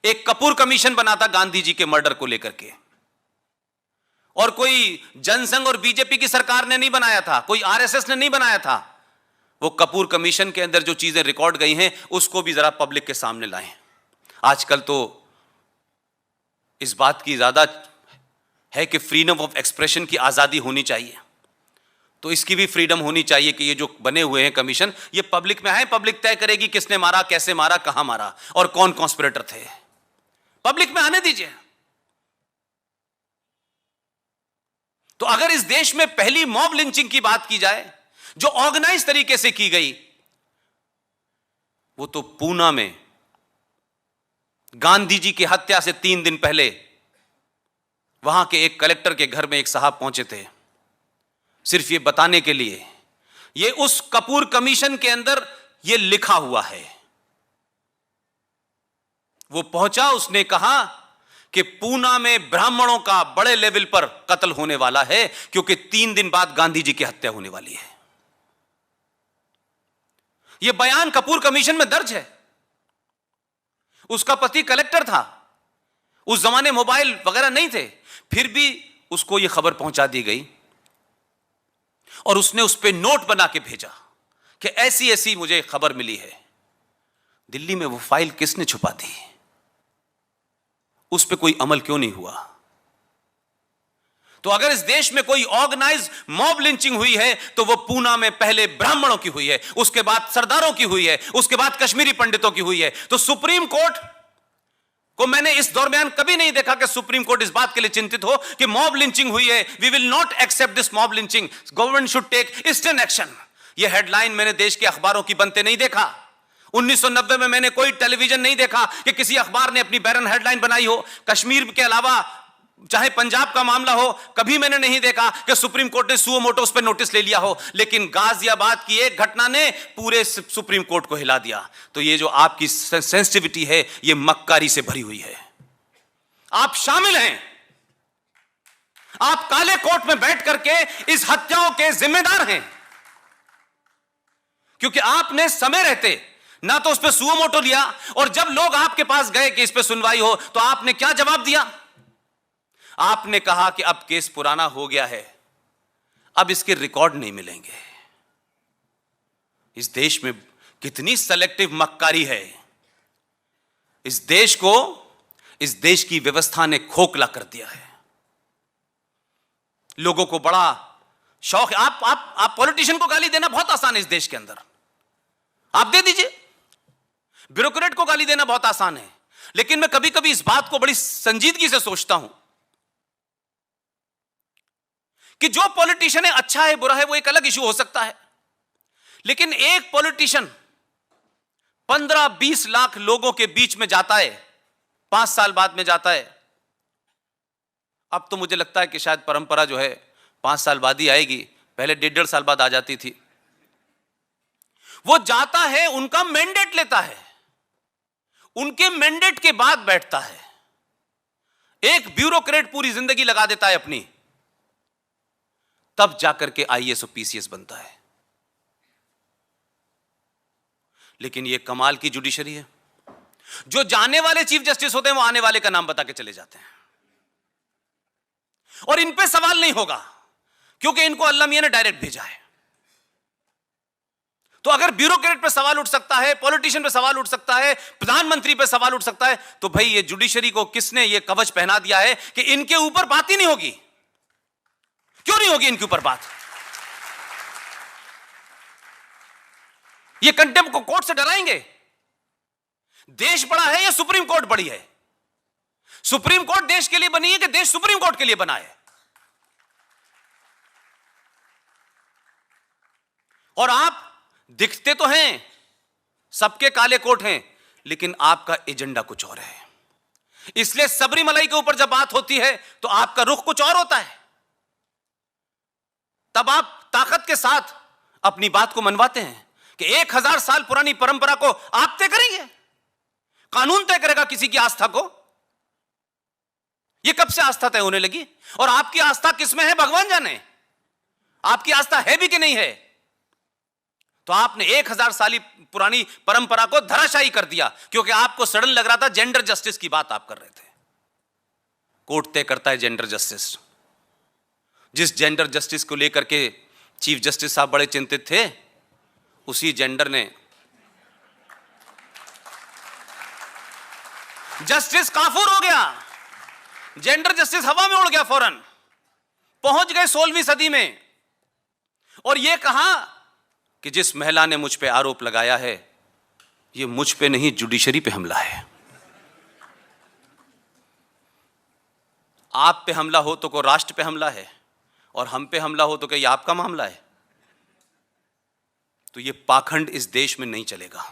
एक कपूर कमीशन बना था गांधी जी के मर्डर को लेकर के, और कोई जनसंघ और बीजेपी की सरकार ने नहीं बनाया था, कोई आरएसएस ने नहीं बनाया था। वो कपूर कमीशन के अंदर जो चीजें रिकॉर्ड गई हैं उसको भी जरा पब्लिक के सामने लाएं। आजकल तो इस बात की ज्यादा है कि फ्रीडम ऑफ एक्सप्रेशन की आजादी होनी चाहिए, तो इसकी भी फ्रीडम होनी चाहिए कि ये जो बने हुए हैं कमीशन, ये पब्लिक में आए, पब्लिक तय करेगी किसने मारा, कैसे मारा, कहां मारा और कौन कॉन्स्पिरेटर थे। पब्लिक में आने दीजिए। तो अगर इस देश में पहली मॉब लिंचिंग की बात की जाए जो ऑर्गेनाइज तरीके से की गई, वो तो पूना में गांधी जी की हत्या से 3 दिन पहले वहां के एक कलेक्टर के घर में एक साहब पहुंचे थे, सिर्फ ये बताने के लिए, ये उस कपूर कमीशन के अंदर ये लिखा हुआ है। वो पहुंचा, उसने कहा कि पूना में ब्राह्मणों का बड़े लेवल पर कत्ल होने वाला है क्योंकि 3 दिन बाद गांधी जी की हत्या होने वाली है। यह बयान कपूर कमीशन में दर्ज है। उसका पति कलेक्टर था, उस जमाने मोबाइल वगैरह नहीं थे, फिर भी उसको यह खबर पहुंचा दी गई और उसने उस पर नोट बना के भेजा कि ऐसी ऐसी मुझे खबर मिली है। दिल्ली में वो फाइल किसने छुपा दी? उस पर कोई अमल क्यों नहीं हुआ? तो अगर इस देश में कोई ऑर्गेनाइज मॉब लिंचिंग हुई है तो वो पूना में पहले ब्राह्मणों की हुई है, उसके बाद सरदारों की हुई है, उसके बाद कश्मीरी पंडितों की हुई है। तो सुप्रीम कोर्ट को मैंने इस दरमियान कभी नहीं देखा कि सुप्रीम कोर्ट इस बात के लिए चिंतित हो कि मॉब लिंचिंग हुई है, we will not accept this mob lynching, government should take instant action. यह हेडलाइन मैंने देश के अखबारों की बनते नहीं देखा। 1990 में मैंने कोई टेलीविजन नहीं देखा कि किसी अखबार ने अपनी बैरन हेडलाइन बनाई हो। कश्मीर के अलावा चाहे पंजाब का मामला हो, कभी मैंने नहीं देखा कि सुप्रीम कोर्ट ने सुओ मोटो उस पर नोटिस ले लिया हो। लेकिन गाजियाबाद की एक घटना ने पूरे सुप्रीम कोर्ट को हिला दिया। तो ये जो आपकी सेंसिटिविटी है ये मक्कारी से भरी हुई है। आप शामिल हैं, आप काले कोर्ट में बैठ करके इस हत्याओं के जिम्मेदार हैं, क्योंकि आपने समय रहते ना तो उस पर सुओ मोटो लिया, और जब लोग आपके पास गए कि इस पर सुनवाई हो तो आपने क्या जवाब दिया? आपने कहा कि अब केस पुराना हो गया है, अब इसके रिकॉर्ड नहीं मिलेंगे। इस देश में कितनी सेलेक्टिव मक्कारी है। इस देश को, इस देश की व्यवस्था ने खोखला कर दिया है। लोगों को बड़ा शौक है। आप पॉलिटिशियन को गाली देना बहुत आसान है इस देश के अंदर, आप दे दीजिए। ब्यूरोक्रेट को गाली देना बहुत आसान है। लेकिन मैं कभी कभी इस बात को बड़ी संजीदगी से सोचता हूं कि जो पॉलिटिशियन है, अच्छा है बुरा है वो एक अलग इशू हो सकता है, लेकिन एक पॉलिटिशियन 15-20 लाख लोगों के बीच में जाता है, 5 साल बाद में जाता है। अब तो मुझे लगता है कि शायद परंपरा जो है 5 साल बाद ही आएगी, पहले 1.5 साल बाद आ जाती थी। वो जाता है, उनका मैंडेट लेता है, उनके मैंडेट के बाद बैठता है। एक ब्यूरोक्रेट पूरी जिंदगी लगा देता है अपनी, तब जाकर के आईएएस और पीसीएस बनता है। लेकिन यह कमाल की जुडिशरी है, जो जाने वाले चीफ जस्टिस होते हैं वो आने वाले का नाम बता के चले जाते हैं, और इन पे सवाल नहीं होगा क्योंकि इनको अल्लाह मियां ने डायरेक्ट भेजा है। तो अगर ब्यूरोक्रेट पे सवाल उठ सकता है, पॉलिटिशियन पे सवाल उठ सकता है, प्रधानमंत्री पे सवाल उठ सकता है, तो भाई ये जुडिशरी को किसने ये कवच पहना दिया है कि इनके ऊपर बात ही नहीं होगी? क्यों नहीं होगी इनके ऊपर बात? ये कंटेम्प्ट को कोर्ट से डराएंगे? देश बड़ा है या सुप्रीम कोर्ट बड़ी है? सुप्रीम कोर्ट देश के लिए बनी है कि देश सुप्रीम कोर्ट के लिए बना है? और आप दिखते तो हैं, सबके काले कोट हैं, लेकिन आपका एजेंडा कुछ और है। इसलिए सबरीमलाई के ऊपर जब बात होती है तो आपका रुख कुछ और होता है। तब आप ताकत के साथ अपनी बात को मनवाते हैं कि 1000 साल पुरानी परंपरा को आप तय करेंगे, कानून तय करेगा किसी की आस्था को। यह कब से आस्था तय होने लगी? और आपकी आस्था किसमें है भगवान जाने, आपकी आस्था है भी कि नहीं है। तो आपने 1000 साली पुरानी परंपरा को धराशायी कर दिया, क्योंकि आपको सडन लग रहा था जेंडर जस्टिस की बात आप कर रहे थे। कोर्ट तय करता है जेंडर जस्टिस। जिस जेंडर जस्टिस को लेकर के चीफ जस्टिस साहब बड़े चिंतित थे, उसी जेंडर ने जस्टिस काफूर हो गया, जेंडर जस्टिस हवा में उड़ गया फौरन। पहुंच गए 16वीं सदी में और यह कहा कि जिस महिला ने मुझ पे आरोप लगाया है, यह मुझ पे नहीं, जुडिशरी पे हमला है। आप पे हमला हो तो को राष्ट्र पे हमला है, और हम पे हमला हो तो क्या ये आपका मामला है? तो ये पाखंड इस देश में नहीं चलेगा।